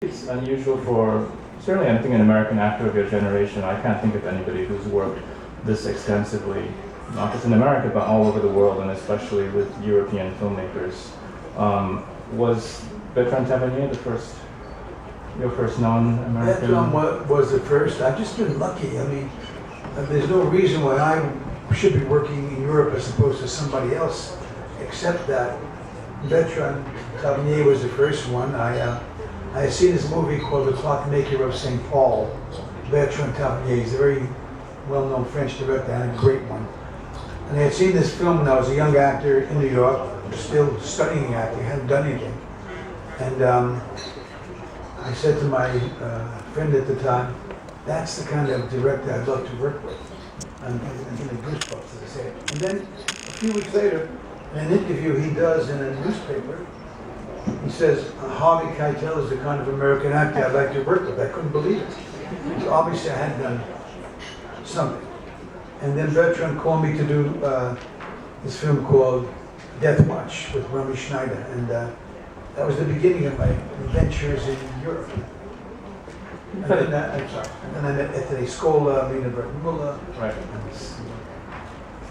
It's unusual for, certainly I think an American actor of your generation. I can't think of anybody who's worked this extensively, not just in America, but all over the world, and especially with European filmmakers. Was Bertrand Tavernier your first non-American? Bertrand was the first. I've just been lucky. I mean, there's no reason why I should be working in Europe as opposed to somebody else, except that Bertrand Tavernier was the first one. I had seen this movie called The Clockmaker of St. Paul. Bertrand Tavernier is a very well-known French director and a great one. And I had seen this film when I was a young actor in New York, still studying acting, hadn't done anything. And I said to my friend at the time, that's the kind of director I'd love to work with. I'm getting goosebumps as I say it. And then a few weeks later, in an interview he does in a newspaper, he says, Harvey Keitel is the kind of American actor I'd like to work with. I couldn't believe it. So obviously I had done something. And then Bertrand called me to do this film called Death Watch with Romy Schneider. And that was the beginning of my ventures in Europe. And then, I'm sorry. And then at the Scola, Muller. Right.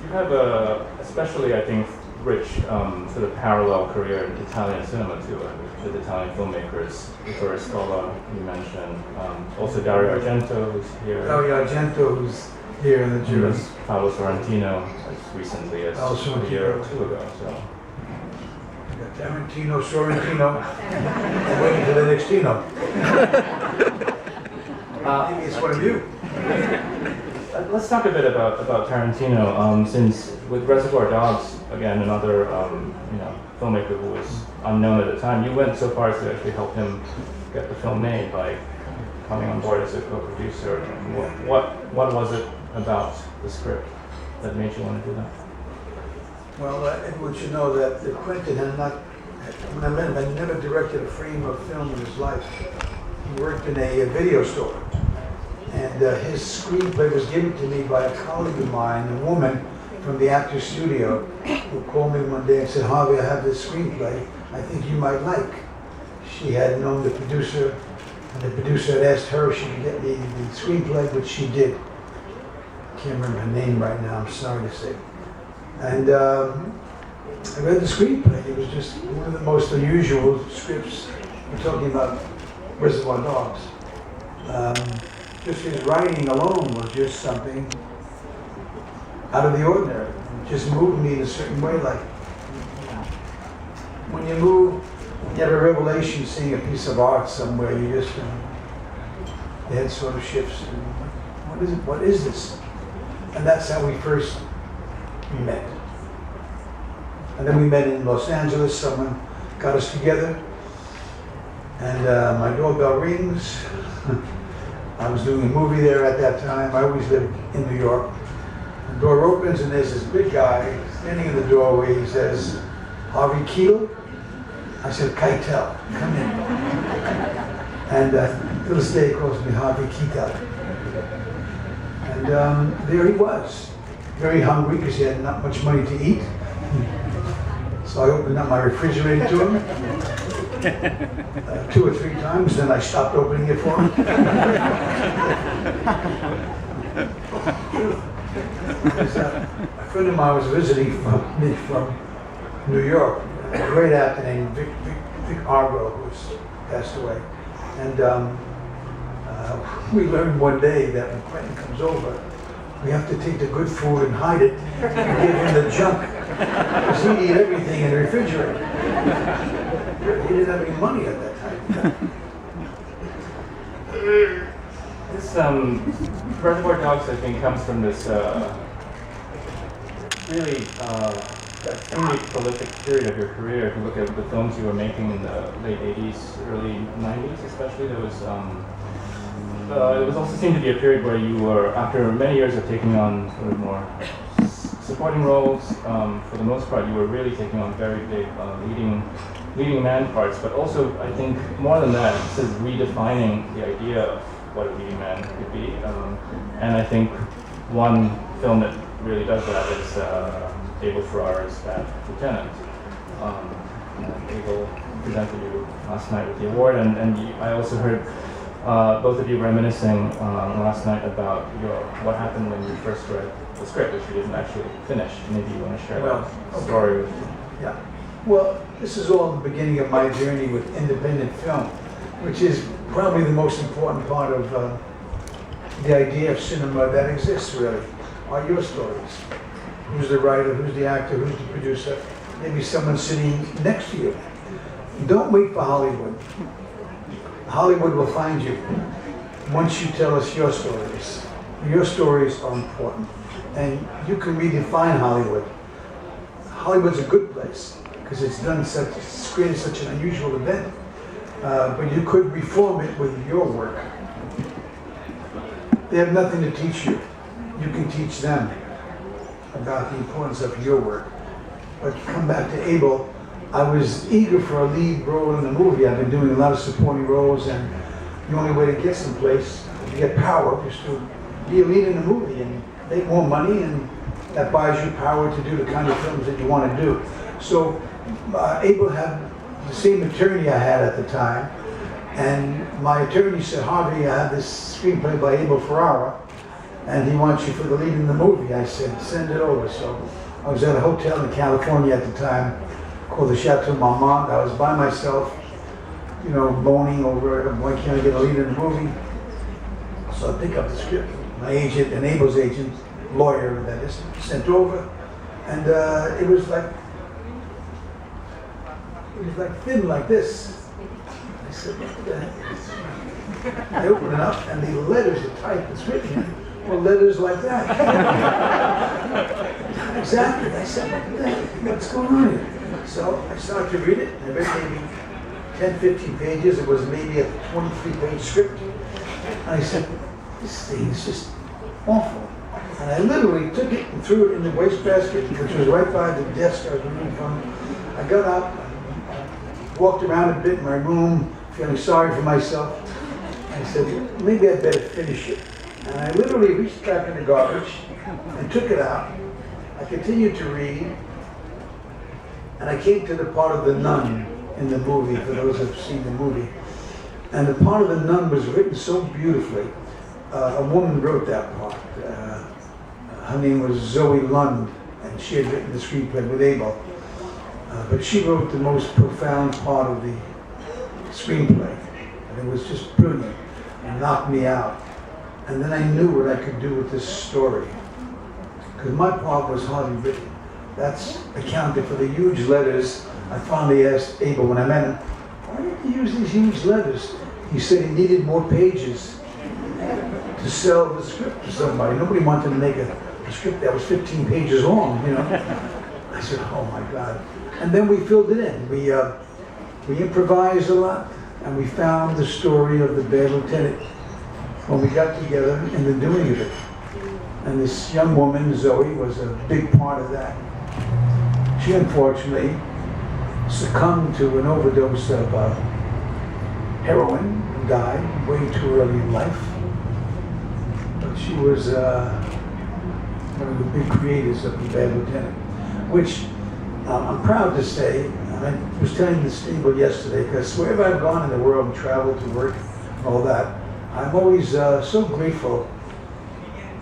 You have especially, I think, rich sort of parallel career in Italian cinema too, with Italian filmmakers. Vittorio Scola, you mentioned. Also Dario Argento, who's here. Dario Argento, who's here in the Jews. Paolo Sorrentino, as recently as a year or two ago. So. Tarantino, Sorrentino, I'm waiting for the next Tino. Maybe it's one of you. Let's talk a bit about Tarantino, since with Reservoir Dogs, again, another filmmaker who was unknown at the time, you went so far as to actually help him get the film made by coming on board as a co-producer. What was it about the script that made you want to do that? Well, Edward should know that Quentin had not, when I met him, had never directed a frame of film in his life. He worked in a video store. And his screenplay was given to me by a colleague of mine, a woman from the Actors Studio, who called me one day and said, Harvey, I have this screenplay I think you might like. She had known the producer, and the producer had asked her if she could get me the screenplay, which she did. I can't remember her name right now, I'm sorry to say. And I read the screenplay. It was just one of the most unusual scripts. We're talking about Reservoir Dogs. Just his writing alone was just something out of the ordinary. It just moved me in a certain way. Like when you move, you have a revelation seeing a piece of art somewhere. You just the head sort of shifts. What is it? What is this? And that's how we first met. And then we met in Los Angeles. Someone got us together. And my doorbell rings. I was doing a movie there at that time. I always lived in New York. The door opens and there's this big guy standing in the doorway. He says, Harvey Keitel? I said, Keitel, come in. And to this day he calls me Harvey Keitel. And there he was, very hungry because he had not much money to eat. So I opened up my refrigerator to him. 2 or 3 times, then I stopped opening it for him. A friend of mine was visiting from New York, a great actor named Vic Argo, who's passed away. And we learned one day that when Quentin comes over, we have to take the good food and hide it and give him the junk. Because he'd eat everything in the refrigerator. He didn't have any money at that time. This Reservoir Dogs, I think, comes from this really extremely prolific period of your career. If you look at the films you were making in the late 80s, early 90s especially, there was it was also seemed to be a period where you were, after many years of taking on sort of more supporting roles, for the most part you were really taking on very big leading man parts, but also I think more than that, this is redefining the idea of what a leading man could be. And I think one film that really does that is Abel Ferrara's Bad Lieutenant. Abel presented you last night with the award, and I also heard both of you reminiscing last night about what happened when you first read the script, which you didn't actually finish. Maybe you want to share that story with me. Yeah. Well, this is all the beginning of my journey with independent film, which is probably the most important part of the idea of cinema that exists, really, are your stories. Who's the writer, who's the actor, who's the producer, maybe someone sitting next to you. Don't wait for Hollywood. Hollywood will find you once you tell us your stories. Your stories are important, and you can redefine Hollywood. Hollywood's a good place because it's created such an unusual event, but you could reform it with your work. They have nothing to teach you. You can teach them about the importance of your work. But to come back to Abel, I was eager for a lead role in the movie. I've been doing a lot of supporting roles, and the only way to get someplace, to get power, is to be a lead in a movie and make more money, and that buys you power to do the kind of films that you want to do. So Abel had the same attorney I had at the time, and my attorney said, Harvey, I have this screenplay by Abel Ferrara, and he wants you for the lead in the movie. I said, send it over. So I was at a hotel in California at the time called the Chateau Marmont. I was by myself, moaning over why can't I get a lead in the movie. So I pick up the script. My agent, and Abel's agent, lawyer that is, sent over, and it was like thin like this. I said, what the heck is this? I opened it up, and the letters, the type that's written here, were letters like that. Exactly. I said, what the heck? What's going on here? So I started to read it, and I read maybe 10, 15 pages. It was maybe a 23-page script. And I said, this thing is just awful. And I literally took it and threw it in the wastebasket, which was right by the desk I was reading from. I got up, walked around a bit in my room, feeling sorry for myself. I said, maybe I'd better finish it. And I literally reached back in the garbage and took it out. I continued to read, and I came to the part of the nun in the movie, for those who have seen the movie. And the part of the nun was written so beautifully. A woman wrote that part. Her name was Zoe Lund, and she had written the screenplay with Abel. But she wrote the most profound part of the screenplay. And it was just brilliant. It knocked me out. And then I knew what I could do with this story. Because my part was hardly written. That's accounted for the huge letters. I finally asked Abel when I met him, why did you use these huge letters? He said he needed more pages to sell the script to somebody. Nobody wanted to make a script that was 15 pages long, I said, oh my God. And then we filled it in. We improvised a lot, and we found the story of the Bad Lieutenant when we got together in the doing of it. And this young woman, Zoe, was a big part of that. She unfortunately succumbed to an overdose of heroin and died way too early in life. But she was one of the big creators of the Bad Lieutenant, which I'm proud to say, and I was telling this people yesterday, because wherever I've gone in the world and traveled to work and all that, I'm always so grateful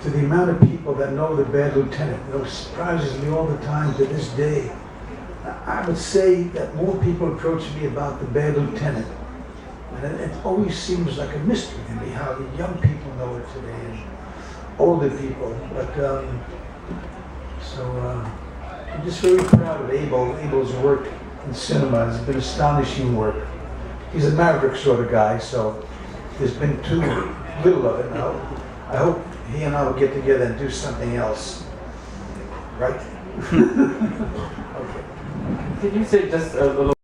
to the amount of people that know the Bad Lieutenant. It surprises me all the time to this day. I would say that more people approach me about the Bad Lieutenant, and it always seems like a mystery to me how the young people know it today and older people. But I'm just very proud of Abel's work in cinema. It's been astonishing work. He's a maverick sort of guy, so there's been too little of it now. I hope he and I will get together and do something else. Right? Okay. Can you say just a little